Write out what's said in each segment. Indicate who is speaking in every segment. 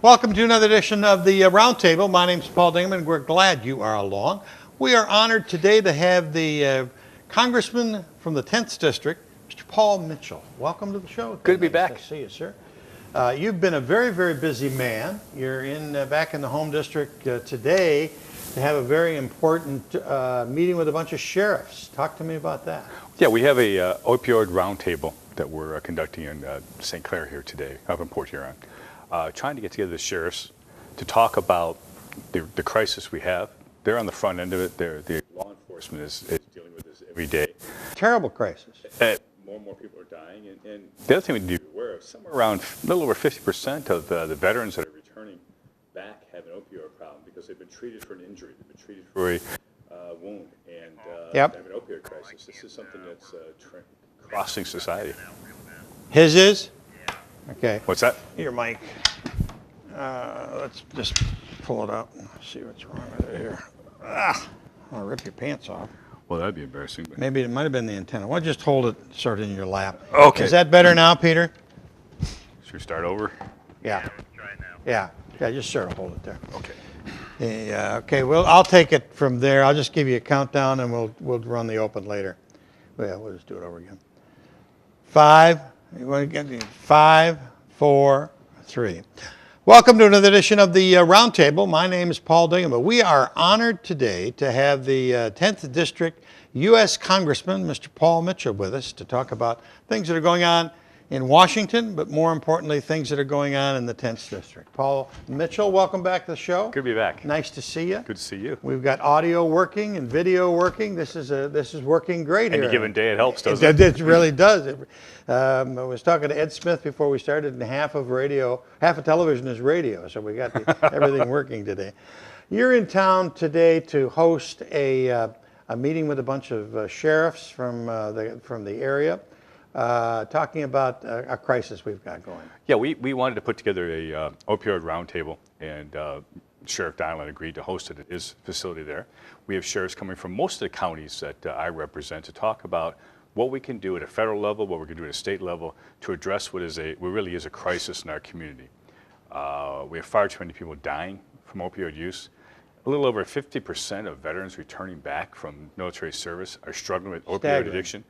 Speaker 1: Welcome to another edition of the Roundtable. My name is Paul Dingman. We're glad you are along. We are honored today to have the Congressman from the 10th District, Mr. Paul Mitchell. Welcome to the show.
Speaker 2: Good to be back.
Speaker 1: Nice to see you, sir. You've been a very, very busy man. You're back in the home district today to have a very important meeting with a bunch of sheriffs. Talk to me about that.
Speaker 2: Yeah, we have a opioid roundtable that we're conducting in St. Clair here today, up in Port Huron. Trying to get together the sheriffs to talk about the crisis we have. They're on the front end of it. The law enforcement is dealing with this every day.
Speaker 1: Terrible crisis.
Speaker 2: More and more people are dying. And the other thing we need to be aware of, somewhere around a little over 50% of the veterans that are returning back have an opioid problem because they've been treated for an injury. They've been treated for a wound. And
Speaker 1: Yep.
Speaker 2: they have an opioid crisis. This is something that's crossing society.
Speaker 1: His is? Okay.
Speaker 2: What's that?
Speaker 1: Your mic. Let's just pull it up and see what's wrong with it here. I'll rip your pants off.
Speaker 2: Well, that'd be embarrassing. But
Speaker 1: Maybe it might have been the antenna. Why don't you just hold it sort of in your lap?
Speaker 2: Okay.
Speaker 1: Is that better now, Peter?
Speaker 2: Should we start over?
Speaker 1: Yeah. Yeah. Yeah, just sort of hold it there.
Speaker 2: Okay.
Speaker 1: Yeah, okay, well, I'll take it from there. I'll just give you a countdown and we'll run the open later. Yeah, we'll just do it over again. 5, you want to get 5, 4, 3. Welcome to another edition of the Roundtable. My name is Paul Dingman. We are honored today to have the 10th District U.S. Congressman, Mr. Paul Mitchell, with us to talk about things that are going on in Washington, but more importantly, things that are going on in the 10th District. Paul Mitchell, welcome back to the show.
Speaker 2: Good to be back.
Speaker 1: Nice to see you.
Speaker 2: Good to see you.
Speaker 1: We've got audio working and video working. This is working great here.
Speaker 2: Any given day it helps, doesn't
Speaker 1: it? It really does. I was talking to Ed Smith before we started, and half of television is radio, so we got everything working today. You're in town today to host a meeting with a bunch of sheriffs from the area. Talking about a crisis we've got going.
Speaker 2: Yeah, we wanted to put together a opioid roundtable, and Sheriff Donlan agreed to host it at his facility there. We have sheriffs coming from most of the counties that I represent to talk about what we can do at a federal level, what we can do at a state level to address what really is a crisis in our community. We have far too many people dying from opioid use. A little over 50% of veterans returning back from military service are struggling with opioid addiction.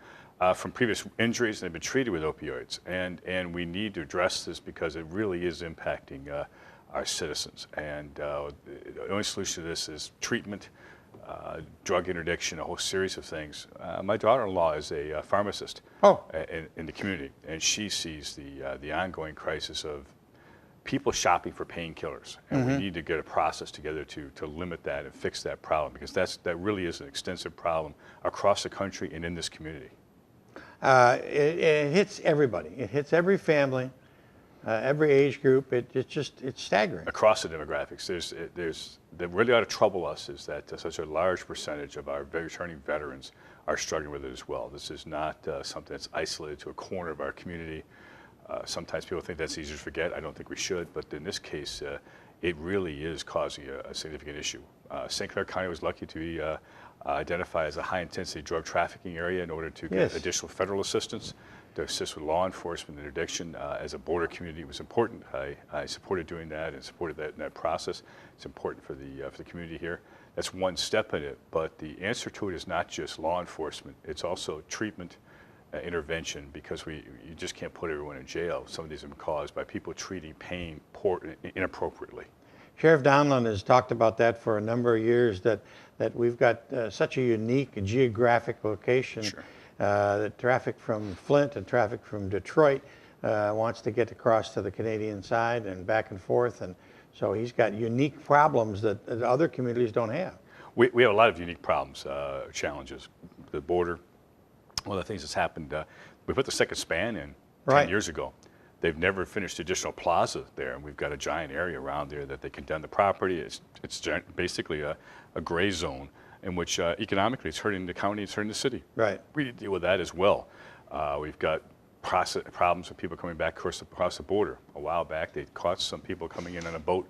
Speaker 2: From previous injuries, and they've been treated with opioids. And we need to address this because it really is impacting our citizens. And the only solution to this is treatment, drug interdiction, a whole series of things. My daughter-in-law is a pharmacist in the community, and she sees the ongoing crisis of people shopping for painkillers. And we need to get a process together to limit that and fix that problem, because that really is an extensive problem across the country and in this community.
Speaker 1: It hits everybody. It hits every family, every age group. It's staggering. Across
Speaker 2: the demographics, that really ought to trouble us is that such a large percentage of our returning veterans are struggling with it as well. This is not something that's isolated to a corner of our community. Sometimes people think that's easy to forget. I don't think we should, but in this case, it really is causing a significant issue. St. Clair County was lucky to be identified as a high-intensity drug trafficking area in order to get additional federal assistance to assist with law enforcement and interdiction. As a border community, it was important. I supported doing that and supported that in that process. It's important for the community here. That's one step in it, but the answer to it is not just law enforcement. It's also treatment, intervention, because you just can't put everyone in jail. Some of these have been caused by people treating pain inappropriately.
Speaker 1: Sheriff Donlan has talked about that for a number of years, that we've got such a unique geographic location.
Speaker 2: Sure.
Speaker 1: That traffic from Flint and traffic from Detroit wants to get across to the Canadian side and back and forth, and so he's got unique problems that other communities don't have.
Speaker 2: We have a lot of unique problems, challenges. The border, one of the things that's happened, we put the second span in 10 years ago. They've never finished additional plaza there, and we've got a giant area around there that they condemn the property. It's basically a gray zone in which economically it's hurting the county, it's hurting the city.
Speaker 1: Right.
Speaker 2: We need to deal with that as well. We've got problems with people coming back across the border. A while back, they caught some people coming in on a boat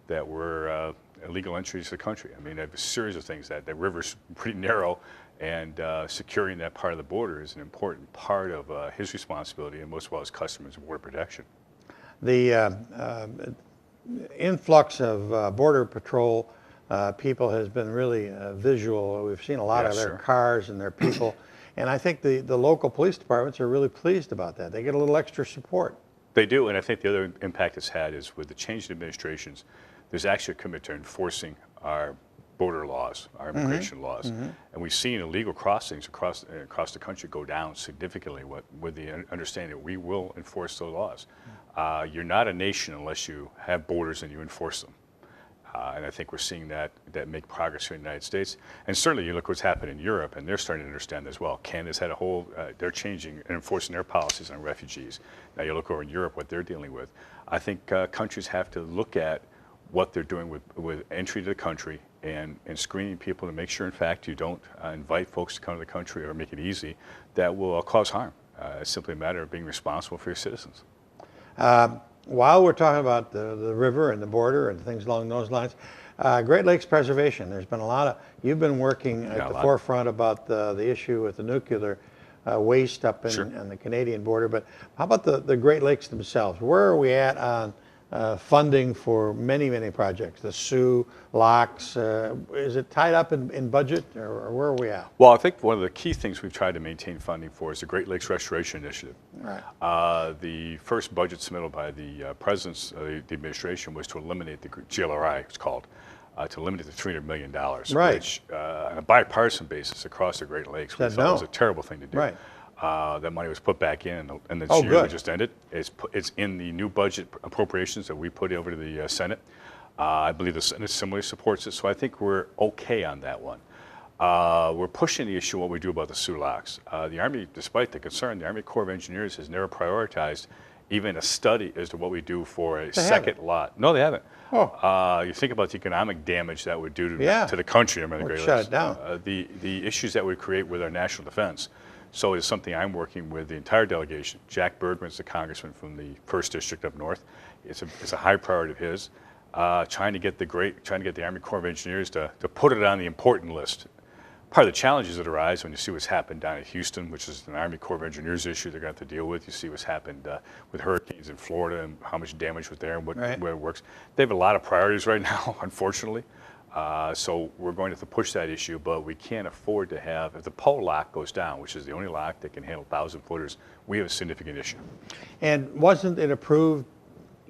Speaker 2: that were illegal entries to the country. I mean, they have a series of things. That the river's pretty narrow, and securing that part of the border is an important part of his responsibility, and most of all his customers' border protection.
Speaker 1: influx of Border Patrol people has been really visual. We've seen a lot
Speaker 2: Yeah,
Speaker 1: of their
Speaker 2: sure.
Speaker 1: cars and their people. And I think the local police departments are really pleased about that. They get a little extra support.
Speaker 2: They do, and I think the other impact it's had is with the change in administrations, there's actually a commitment to enforcing our border laws, our immigration laws. And we've seen illegal crossings across the country go down significantly with the understanding that we will enforce those laws. You're not a nation unless you have borders and you enforce them. And I think we're seeing that make progress here in the United States. And certainly you look what's happened in Europe, and they're starting to understand as well. Canada's had a whole, they're changing and enforcing their policies on refugees. Now you look over in Europe, what they're dealing with. I think countries have to look at what they're doing with entry to the country and screening people to make sure, in fact, you don't invite folks to come to the country or make it easy that will cause harm. It's simply a matter of being responsible for your citizens.
Speaker 1: While we're talking about the river and the border and things along those lines, Great Lakes preservation, there's been a lot of, you've been working at the forefront about the issue with the nuclear waste up on the Canadian border, but how about the Great Lakes themselves? Where are we at on funding for many, many projects? The Sioux, locks, is it tied up in budget, or where are we at?
Speaker 2: Well, I think one of the key things we've tried to maintain funding for is the Great Lakes Restoration Initiative.
Speaker 1: Right.
Speaker 2: The first budget submitted by the president's the administration was to eliminate the GLRI, it's called, to eliminate the $300 million,
Speaker 1: right.
Speaker 2: which on a bipartisan basis across the Great Lakes, we thought was a terrible thing to do.
Speaker 1: Right.
Speaker 2: That money was put back in, and this year
Speaker 1: good.
Speaker 2: we just ended. It's in the new budget appropriations that we put over to the Senate. I believe the Senate similarly supports it, so I think we're okay on that one. We're pushing the issue of what we do about the Sioux locks. The Army, despite the concern, the Army Corps of Engineers has never prioritized even a study as to what we do for a second lot. No, they haven't.
Speaker 1: Oh.
Speaker 2: You think about the economic damage that would do to the country. I mean, the Great Lakes.
Speaker 1: Shut it down.
Speaker 2: The issues that would create with our national defense. So it's something I'm working with the entire delegation. Jack Bergman's the congressman from the 1st District up north. It's a high priority of his. Trying to get the Army Corps of Engineers to put it on the important list. Part of the challenges that arise when you see what's happened down in Houston, which is an Army Corps of Engineers issue they're going to have to deal with. You see what's happened with hurricanes in Florida and how much damage was there and where it works. They have a lot of priorities right now, unfortunately. So we're going to have to push that issue, but we can't afford to have, if the pole lock goes down, which is the only lock that can handle 1,000-footers, we have a significant issue.
Speaker 1: And wasn't it approved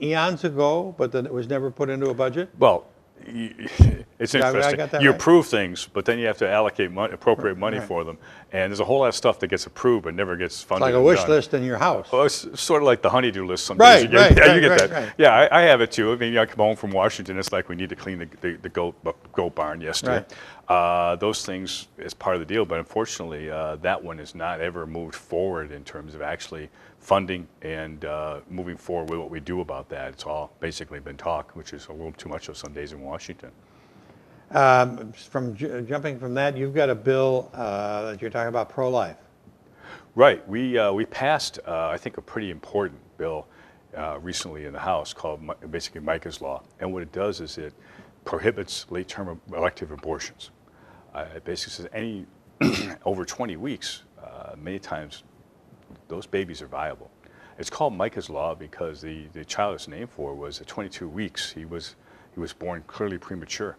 Speaker 1: eons ago, but then it was never put into a budget?
Speaker 2: Well, it's interesting. You approve things, but then you have to allocate appropriate money for them. And there's a whole lot of stuff that gets approved but never gets funded.
Speaker 1: It's like a wish list in your house.
Speaker 2: Well, it's sort of like the honeydew list sometimes. You get that. Right. Yeah, I have it too. I mean, I come home from Washington, it's like we need to clean the goat barn yesterday. Right. Those things is part of the deal, but unfortunately, that one has not ever moved forward in terms of actually funding and moving forward with what we do about that. It's all basically been talk, which is a little too much of some days in Washington.
Speaker 1: Jumping from that, you've got a bill that you're talking about pro-life.
Speaker 2: Right. We passed, I think, a pretty important bill recently in the House called basically Micah's Law. And what it does is it prohibits late-term elective abortions. It basically says any over 20 weeks, many times those babies are viable. It's called Micah's Law because the child it's named for was at 22 weeks. He was born clearly premature.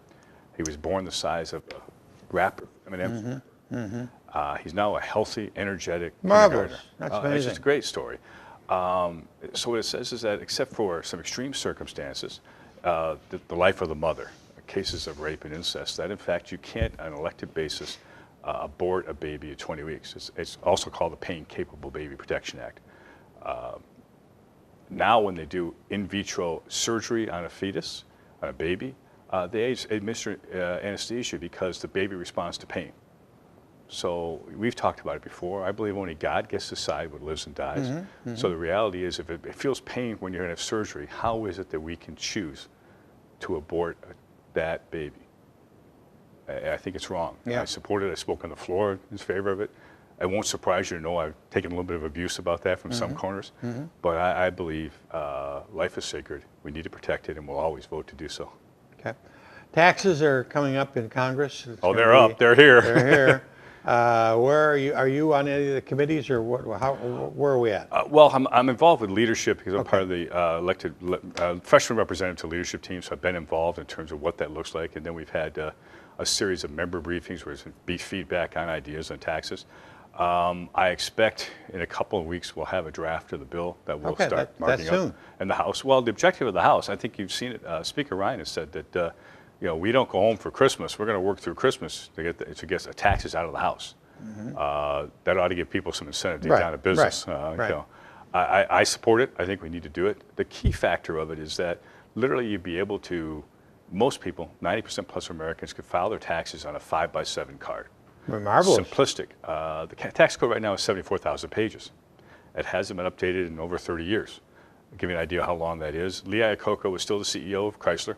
Speaker 2: He was born the size of a rapper. He's now a healthy, energetic
Speaker 1: marvelous. That's amazing.
Speaker 2: It's just a great story. So what it says is that except for some extreme circumstances, the life of the mother, cases of rape and incest, that in fact you can't on an elective basis abort a baby at 20 weeks. It's also called the Pain Capable Baby Protection Act. Now when they do in vitro surgery on a fetus, on a baby, they administer anesthesia because the baby responds to pain. So we've talked about it before. I believe only God gets to decide what lives and dies. So the reality is if it feels pain when you're going to have surgery, how is it that we can choose to abort that baby? I think it's wrong. I support it. I spoke on the floor in favor of it. It won't surprise you to know I've taken a little bit of abuse about that from some corners. But I believe life is sacred. We need to protect it, and we'll always vote to do so.
Speaker 1: Okay. Taxes are coming up in Congress.
Speaker 2: They're up. They're here.
Speaker 1: They're here. Where are you? Are you on any of the committees, or what? Where are we at?
Speaker 2: Well, I'm involved with leadership because I'm
Speaker 1: Okay.
Speaker 2: part of the elected freshman representative to leadership team, so I've been involved in terms of what that looks like. And then we've had a series of member briefings where there's be feedback on ideas on taxes. I expect in a couple of weeks we'll have a draft of the bill that we'll
Speaker 1: Okay,
Speaker 2: start
Speaker 1: that's
Speaker 2: marking
Speaker 1: soon.
Speaker 2: up in the House. Well, the objective of the House, I think you've seen it. Speaker Ryan has said that we don't go home for Christmas. We're going to work through Christmas to get the taxes out of the House. That ought to give people some incentive to get
Speaker 1: Right,
Speaker 2: down to business.
Speaker 1: right.
Speaker 2: I support it. I think we need to do it. The key factor of it is that literally you'd be able to, most people, 90% plus of Americans, could file their taxes on a 5x7 card.
Speaker 1: Marvelous.
Speaker 2: Simplistic. The tax code right now is 74,000 pages. It hasn't been updated in over 30 years. I'll give you an idea how long that is. Lee Iacocca was still the CEO of Chrysler,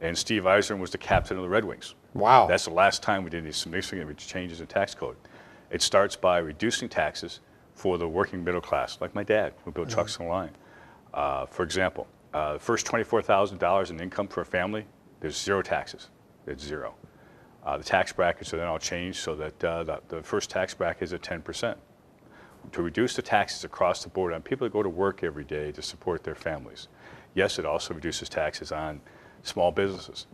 Speaker 2: and Steve Eisner was the captain of the Red Wings.
Speaker 1: Wow.
Speaker 2: That's the last time we did any significant changes in tax code. It starts by reducing taxes for the working middle class, like my dad, who built trucks on the line. For example, the first $24,000 in income for a family, there's zero taxes. It's zero. The tax brackets are then all changed so that the first tax bracket is at 10%. To reduce the taxes across the board on people that go to work every day to support their families. Yes, it also reduces taxes on small businesses.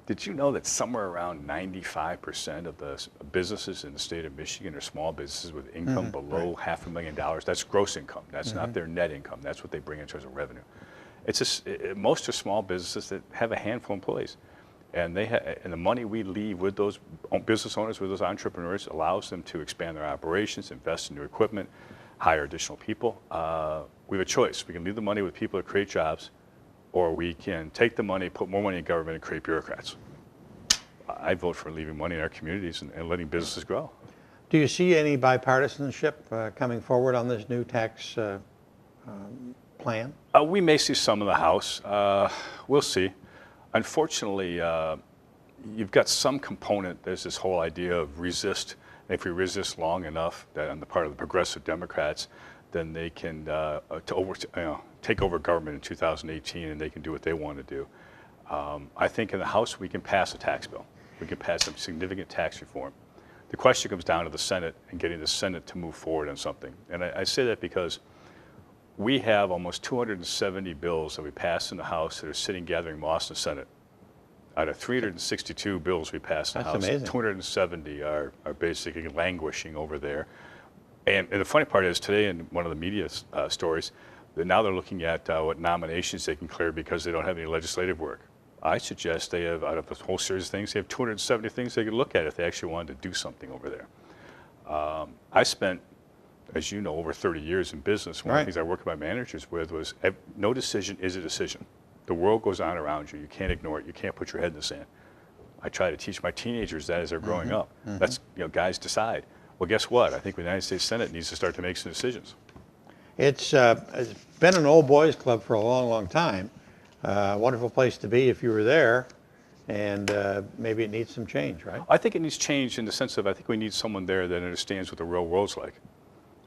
Speaker 2: Did you know that somewhere around 95% of the businesses in the state of Michigan are small businesses with income below $500,000? That's gross income. That's not their net income. That's what they bring in terms of revenue. Most are small businesses that have a handful of employees. And and the money we leave with those business owners, with those entrepreneurs, allows them to expand their operations, invest in new equipment, hire additional people. We have a choice. We can leave the money with people that create jobs, or we can take the money, put more money in government, and create bureaucrats. I vote for leaving money in our communities and letting businesses grow.
Speaker 1: Do you see any bipartisanship coming forward on this new tax plan?
Speaker 2: We may see some in the House. We'll see. Unfortunately, you've got some component. There's this whole idea of resist. And if we resist long enough, that on the part of the progressive Democrats, then they can take over government in 2018, and they can do what they want to do. I think in the House we can pass a tax bill. We can pass some significant tax reform. The question comes down to the Senate and getting the Senate to move forward on something. And I say that because we have almost 270 bills that we passed in the House that are sitting gathering moss in the Senate. Out of 362 bills we passed in the House,
Speaker 1: That's amazing.
Speaker 2: 270 are basically languishing over there. And the funny part is today in one of the media stories, that now they're looking at what nominations they can clear because they don't have any legislative work. I suggest they have, out of the whole series of things, they have 270 things they could look at if they actually wanted to do something over there. I spent, as you know, over 30 years in business. One of the things I worked with my managers with was no decision is a decision. The world goes on around you. You can't ignore it. You can't put your head in the sand. I try to teach my teenagers that as they're growing up. That's, guys decide. Well, guess what? I think the United States Senate needs to start to make some decisions.
Speaker 1: It's been an old boys club for a long, long time. Wonderful place to be if you were there, and maybe it needs some change, right?
Speaker 2: I think it needs change in the sense of I think we need someone there that understands what the real world's like,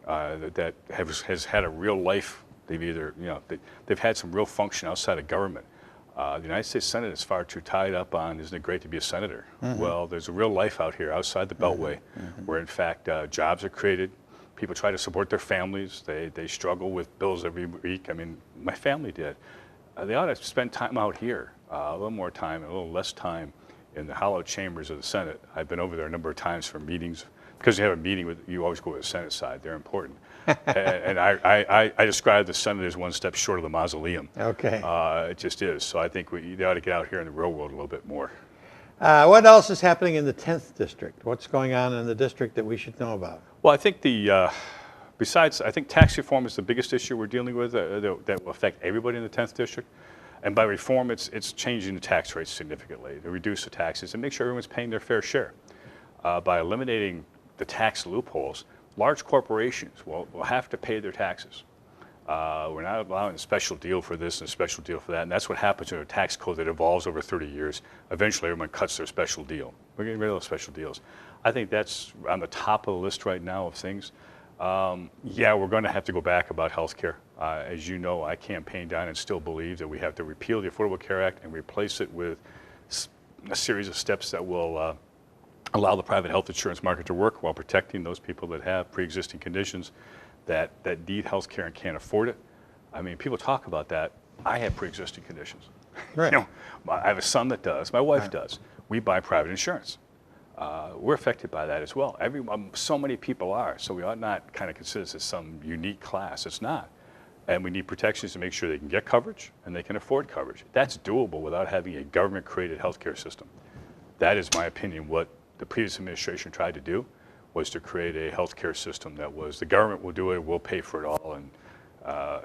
Speaker 2: that has had a real life. They've either, they've had some real function outside of government. The United States Senate is far too tied up on, isn't it great to be a senator? Well, there's a real life out here outside the Beltway where, in fact, jobs are created. People try to support their families. They struggle with bills every week. I mean, my family did. They ought to spend time out here, a little more time and a little less time in the hallowed chambers of the Senate. I've been over there a number of times for meetings. Because you have a meeting with, you always go with the Senate side. They're important. and I describe the Senate as one step short of the mausoleum.
Speaker 1: Okay.
Speaker 2: It just is. So I think they ought to get out here in the real world a little bit more.
Speaker 1: What else is happening in the 10th district? What's going on in the district that we should know about?
Speaker 2: Well, I think besides, I think tax reform is the biggest issue we're dealing with that will affect everybody in the 10th district. And by reform, it's changing the tax rates significantly to reduce the taxes and make sure everyone's paying their fair share. By eliminating the tax loopholes, large corporations will have to pay their taxes. We're not allowing a special deal for this and a special deal for that, and that's what happens in a tax code that evolves over 30 years. Eventually, everyone cuts their special deal. We're getting rid of those special deals. I think that's on the top of the list right now of things. Yeah, we're going to have to go back about health care. As you know, I campaigned on and still believe that we have to repeal the Affordable Care Act and replace it with a series of steps that will allow the private health insurance market to work while protecting those people that have pre-existing conditions that need health care and can't afford it. I mean, people talk about that. I have pre-existing conditions.
Speaker 1: Right.
Speaker 2: I have a son that does. My wife does. We buy private insurance. We're affected by that as well. So many people are. So we ought not kind of consider this as some unique class. It's not. And we need protections to make sure they can get coverage and they can afford coverage. That's doable without having a government-created healthcare system. That is my opinion. What the previous administration tried to do was to create a healthcare system that was the government will do it, we'll pay for it all, and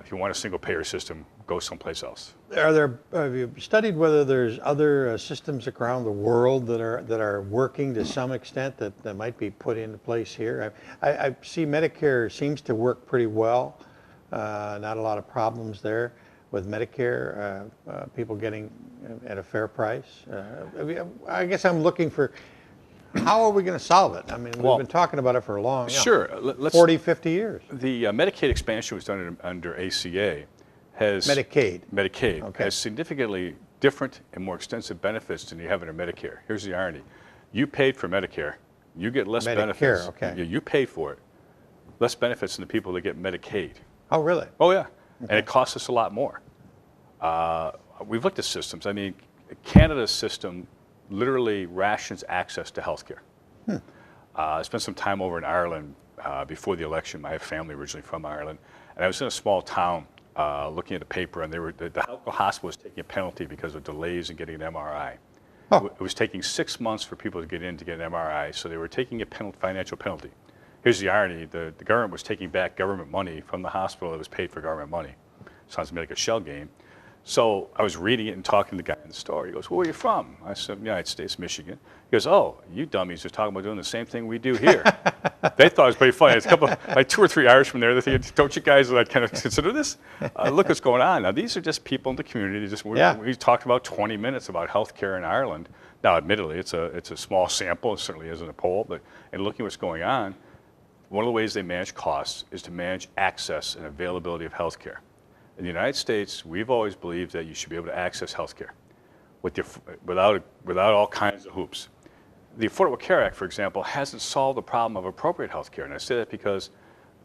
Speaker 2: if you want a single-payer system, go someplace else.
Speaker 1: Have you studied whether there's other systems around the world that are working to some extent that might be put into place here? I see Medicare seems to work pretty well. Not a lot of problems there with Medicare, people getting at a fair price. I guess I'm looking for, how are we going to solve it? I mean, we've been talking about it for a long,
Speaker 2: sure,
Speaker 1: 40, 50 years.
Speaker 2: The Medicaid expansion was done under ACA.
Speaker 1: Medicaid okay.
Speaker 2: Has significantly different and more extensive benefits than you have under Medicare. Here's the irony. You paid for Medicare. You get less benefits.
Speaker 1: Okay.
Speaker 2: You pay for it. Less benefits than the people that get Medicaid.
Speaker 1: Oh, really?
Speaker 2: Oh, yeah.
Speaker 1: Okay.
Speaker 2: And it costs us a lot more. We've looked at systems. I mean, Canada's system literally rations access to health care. I spent some time over in Ireland before the election. I have family originally from Ireland. And I was in a small town looking at a paper, and the local hospital was taking a penalty because of delays in getting an MRI.
Speaker 1: Oh.
Speaker 2: It was taking 6 months for people to get in to get an MRI, so they were taking a financial penalty. Here's the irony. The government was taking back government money from the hospital that was paid for government money. Sounds to me like a shell game. So I was reading it and talking to the guy in the store. He goes, "Where are you from?" I said, "United States, Michigan." He goes, "Oh, you dummies are talking about doing the same thing we do here." They thought it was pretty funny. It's a couple, like 2 or 3 Irishmen there. They're thinking, "Don't you guys kind of consider this?" Look what's going on. Now, these are just people in the community. We talked about 20 minutes about health care in Ireland. Now, admittedly, it's a small sample. It certainly isn't a poll. But in looking at what's going on, one of the ways they manage costs is to manage access and availability of health care. In the United States, we've always believed that you should be able to access health care without all kinds of hoops. The Affordable Care Act, for example, hasn't solved the problem of appropriate health care. And I say that because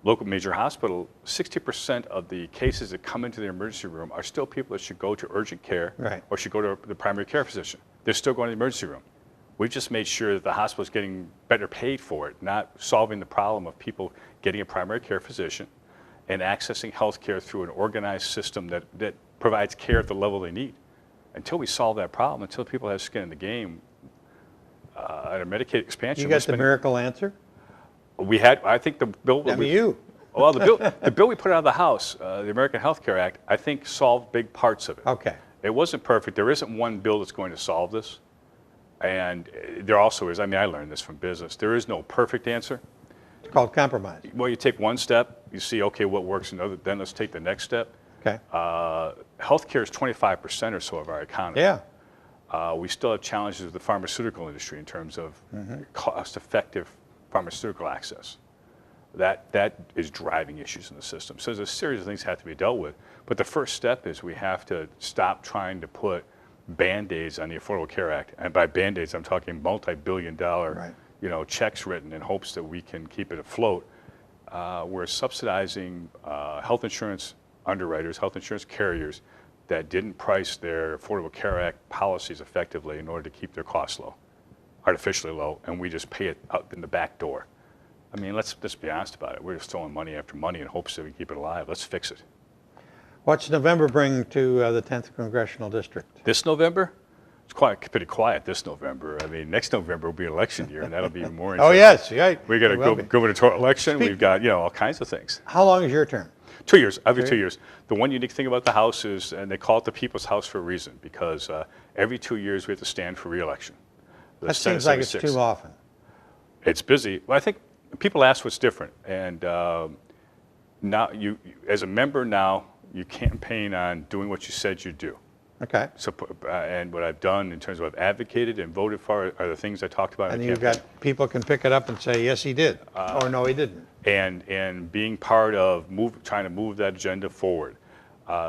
Speaker 2: local major hospital, 60% of the cases that come into the emergency room are still people that should go to urgent care or should go to the primary care physician. They're still going to the emergency room. We've just made sure that the hospital is getting better paid for it, not solving the problem of people getting a primary care physician and accessing health care through an organized system that provides care at the level they need. Until we solve that problem, until people have skin in the game, at a Medicaid expansion.
Speaker 1: You got the miracle answer?
Speaker 2: We had, I think the bill. Well, the bill we put out of the House, the American Health Care Act, I think solved big parts of it.
Speaker 1: Okay.
Speaker 2: It wasn't perfect. There isn't one bill that's going to solve this. And there also is, I mean, I learned this from business. There is no perfect answer.
Speaker 1: It's called compromise.
Speaker 2: Well, you take one step, you see, okay, what works, then let's take the next step.
Speaker 1: Okay.
Speaker 2: Healthcare is 25% or so of our economy.
Speaker 1: Yeah.
Speaker 2: We still have challenges with the pharmaceutical industry in terms of cost-effective pharmaceutical access. That is driving issues in the system. So there's a series of things that have to be dealt with. But the first step is we have to stop trying to put Band-Aids on the Affordable Care Act. And by Band-Aids, I'm talking multi-billion-dollar checks written in hopes that we can keep it afloat. We're subsidizing health insurance underwriters, health insurance carriers that didn't price their Affordable Care Act policies effectively in order to keep their costs low, artificially low, and we just pay it out in the back door. I mean, let's be honest about it. We're just throwing money after money in hopes that we keep it alive. Let's fix it.
Speaker 1: What's November bring to the 10th Congressional District?
Speaker 2: This November? It's pretty quiet this November. I mean, next November will be election year, and that'll be even more interesting.
Speaker 1: Oh, yes. Yeah,
Speaker 2: we got a gubernatorial election. We've got, all kinds of things.
Speaker 1: How long is your term?
Speaker 2: 2 years. Every 2 years. The one unique thing about the House is, and they call it the People's House for a reason, because every 2 years we have to stand for re-election.
Speaker 1: That seems like it's too often.
Speaker 2: It's busy. Well, I think people ask what's different, and now you, as a member now, you campaign on doing what you said you'd do.
Speaker 1: Okay.
Speaker 2: So, and what I've done in terms of what I've advocated and voted for are the things I talked about.
Speaker 1: And you've got people can pick it up and say, yes, he did, or no, he didn't.
Speaker 2: And being part of trying to move that agenda forward.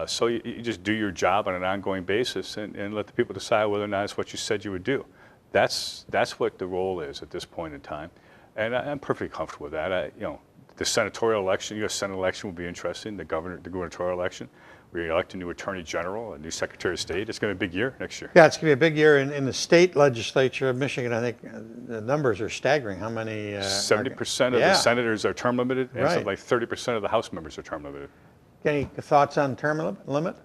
Speaker 2: So you just do your job on an ongoing basis and let the people decide whether or not it's what you said you would do. That's what the role is at this point in time, and I'm perfectly comfortable with that. The senatorial election, U.S. Senate election will be interesting. The gubernatorial election, we elect a new Attorney General, a new Secretary of State. It's going to be a big year next year.
Speaker 1: Yeah, it's going to be a big year in the state legislature of Michigan. I think the numbers are staggering. How many?
Speaker 2: 70% of the senators are term limited, and something like 30% of the House members are term limited.
Speaker 1: Any thoughts on term limit?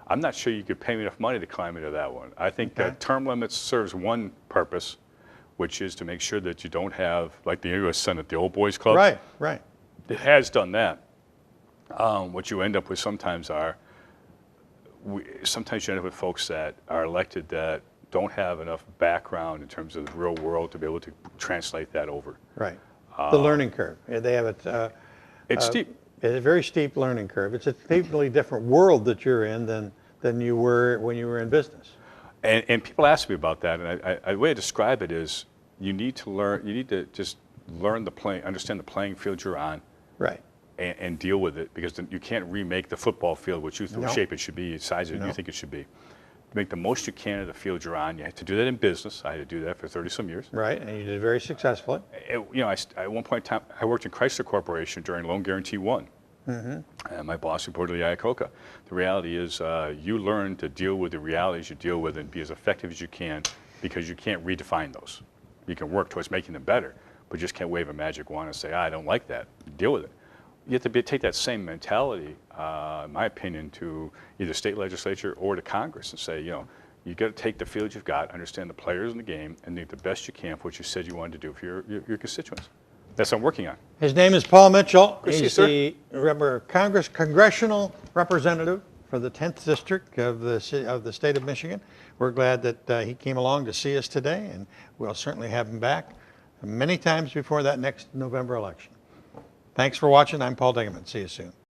Speaker 2: I'm not sure you could pay me enough money to climb into that one. I think that term limits serves one purpose, which is to make sure that you don't have, like the U.S. Senate, the old boys club.
Speaker 1: Right, right.
Speaker 2: It has done that. What you end up with sometimes sometimes you end up with folks that are elected that don't have enough background in terms of the real world to be able to translate that over.
Speaker 1: Right. The learning curve. They have it.
Speaker 2: It's steep.
Speaker 1: It's a very steep learning curve. It's a totally different world that you're in than you were when you were in business.
Speaker 2: And people ask me about that, and the way I describe it is you need to just learn understand the playing field you're on.
Speaker 1: Right.
Speaker 2: And deal with it, because you can't remake the football field, which shape it should be, size it you think it should be. To make the most you can of the field you're on, you have to do that in business. I had to do that for 30-some years.
Speaker 1: Right, and you did very successfully.
Speaker 2: At one point in time, I worked in Chrysler Corporation during Loan Guarantee 1. And my boss reported to Iacocca. The reality is you learn to deal with the realities you deal with and be as effective as you can, because you can't redefine those. You can work towards making them better, but you just can't wave a magic wand and say, I don't like that. Deal with it. You have to take that same mentality, in my opinion, to either state legislature or to Congress and say, you've got to take the field you've got, understand the players in the game, and do the best you can for what you said you wanted to do for your constituents. That's what I'm working on.
Speaker 1: His name is Paul Mitchell.
Speaker 2: He's
Speaker 1: the congressional representative for the 10th District of the state of Michigan. We're glad that he came along to see us today, and we'll certainly have him back many times before that next November election. Thanks for watching. I'm Paul Dingerman. See you soon.